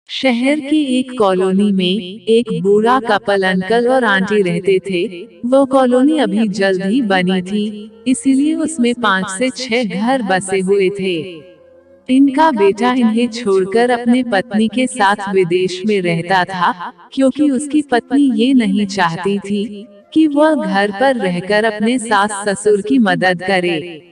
शहर की एक कॉलोनी में एक बूढ़ा कपल अंकल और आंटी रहते थे। वो कॉलोनी अभी जल्द ही बनी थी, इसीलिए उसमें 5 से 6 घर बसे हुए थे। इनका बेटा इन्हें छोड़कर अपने पत्नी के साथ विदेश में रहता था, क्योंकि उसकी पत्नी ये नहीं चाहती थी कि वह घर पर रहकर अपने सास ससुर की मदद करे।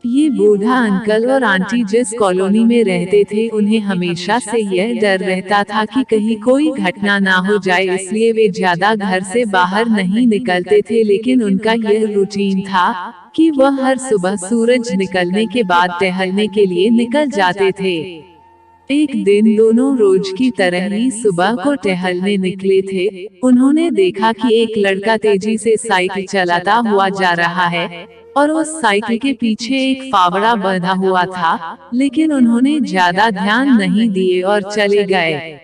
ये बूढ़ा अंकल और आंटी जिस कॉलोनी में रहते थे, उन्हें हमेशा से यह डर रहता था कि कहीं कोई घटना ना हो जाए, इसलिए वे ज्यादा घर से बाहर नहीं निकलते थे। लेकिन उनका यह रूटीन था कि वह हर सुबह सूरज निकलने के बाद टहलने के लिए निकल जाते थे। एक दिन दोनों रोज की तरह ही सुबह को टहलने निकले थे। उन्होंने देखा कि एक लड़का तेजी से साइकिल चलाता हुआ जा रहा है और उस साइकिल के पीछे एक फावड़ा बंधा हुआ था, लेकिन उन्होंने ज्यादा ध्यान नहीं दिए और चले गए।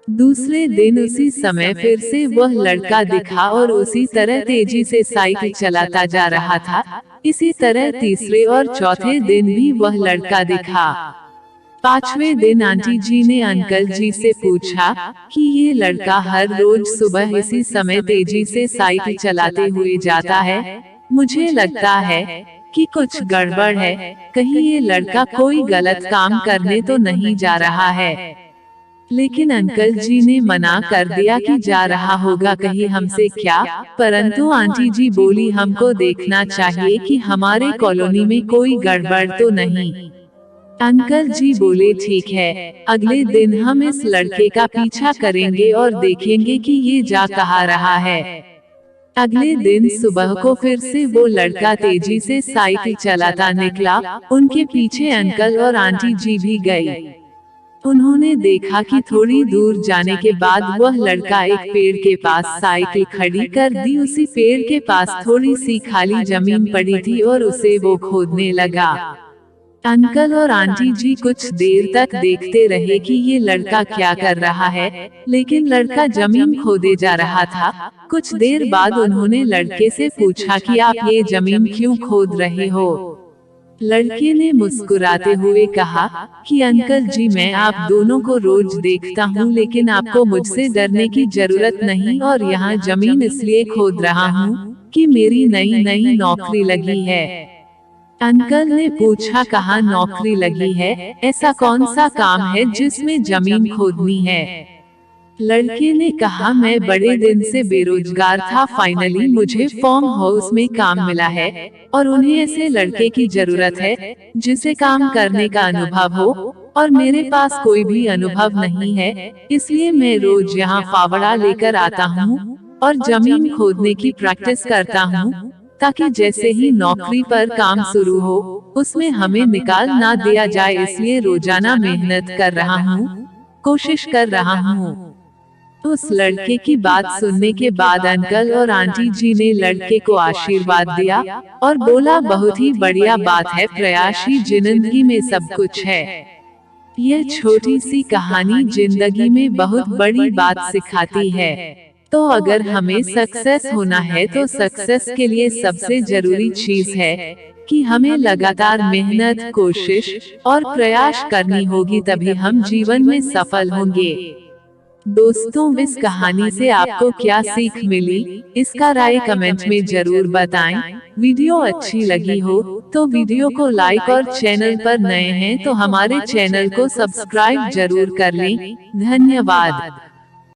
दूसरे दिन उसी समय फिर से वह लड़का दिखा और उसी तरह तेजी से साइकिल चलाता जा रहा था। इसी तरह तीसरे और चौथे दिन भी वह लड़का दिखा। 5वें दिन आंटी जी ने अंकल जी से पूछा कि ये लड़का हर रोज सुबह इसी समय तेजी से साइकिल चलाते हुए जाता है। मुझे लगता है कि कुछ गड़बड़ है, कहीं ये लड़का कोई गलत काम करने तो नहीं जा रहा है। लेकिन अंकल जी ने मना कर दिया कि जा रहा होगा कहीं हमसे क्या। परंतु आंटी जी बोली, हमको देखना चाहिए कि हमारे कॉलोनी में कोई गड़बड़ तो नहीं। अंकल जी बोले, ठीक है, अगले दिन हम इस लड़के का पीछा करेंगे और देखेंगे कि ये जा कहाँ रहा है। अगले दिन सुबह को फिर से वो लड़का तेजी से साइकिल चलाता निकला। उनके पीछे अंकल और आंटी जी भी गई। उन्होंने देखा कि थोड़ी दूर जाने के बाद वह लड़का एक पेड़ के पास साइकिल खड़ी कर दी। उसी पेड़ के पास थोड़ी सी खाली जमीन पड़ी थी और उसे वो खोदने लगा। अंकल और आंटी जी कुछ देर तक देखते रहे कि ये लड़का क्या कर रहा है, लेकिन लड़का जमीन खोदे जा रहा था। कुछ देर बाद उन्होंने लड़के से पूछा कि आप ये जमीन क्यों खोद रहे हो। लड़के ने मुस्कुराते हुए कहा कि अंकल जी, मैं आप दोनों को रोज देखता हूँ, लेकिन आपको मुझसे डरने की जरूरत नहीं, और यहाँ जमीन इसलिए खोद रहा हूँ कि मेरी नई नौकरी लगी है। अंकल ने पूछा, कहाँ नौकरी लगी है, ऐसा कौन सा काम है जिसमें जमीन खोदनी है। लड़के ने कहा, मैं बड़े दिन से बेरोजगार था, फाइनली मुझे फार्म हाउस में काम मिला है और उन्हें ऐसे लड़के की जरूरत है जिसे काम करने का अनुभव हो, और मेरे पास कोई भी अनुभव नहीं है, इसलिए मैं रोज यहाँ फावड़ा लेकर आता हूँ और जमीन खोदने की प्रैक्टिस करता हूँ, ताकि जैसे ही नौकरी पर काम शुरू हो उसमें हमें निकाल ना दिया जाए। इसलिए रोजाना मेहनत कर रहा हूँ, कोशिश कर रहा हूँ। उस लड़के की बात सुनने के बाद अंकल और आंटी जी ने लड़के को आशीर्वाद दिया और बोला, बहुत ही बढ़िया बात है, प्रयास ही जिंदगी में सब कुछ है। यह छोटी सी कहानी जिंदगी में बहुत बड़ी बात सिखाती है। तो अगर हमें सक्सेस होना है तो सक्सेस के लिए सबसे जरूरी चीज है कि हमें लगातार मेहनत, कोशिश और प्रयास करनी होगी, तभी हम जीवन में सफल होंगे। दोस्तों, इस कहानी से आपको क्या सीख मिली, इसका राय कमेंट में जरूर बताएं। वीडियो अच्छी लगी हो तो वीडियो को लाइक और चैनल पर नए हैं तो हमारे चैनल को सब्सक्राइब जरूर कर लें। धन्यवाद।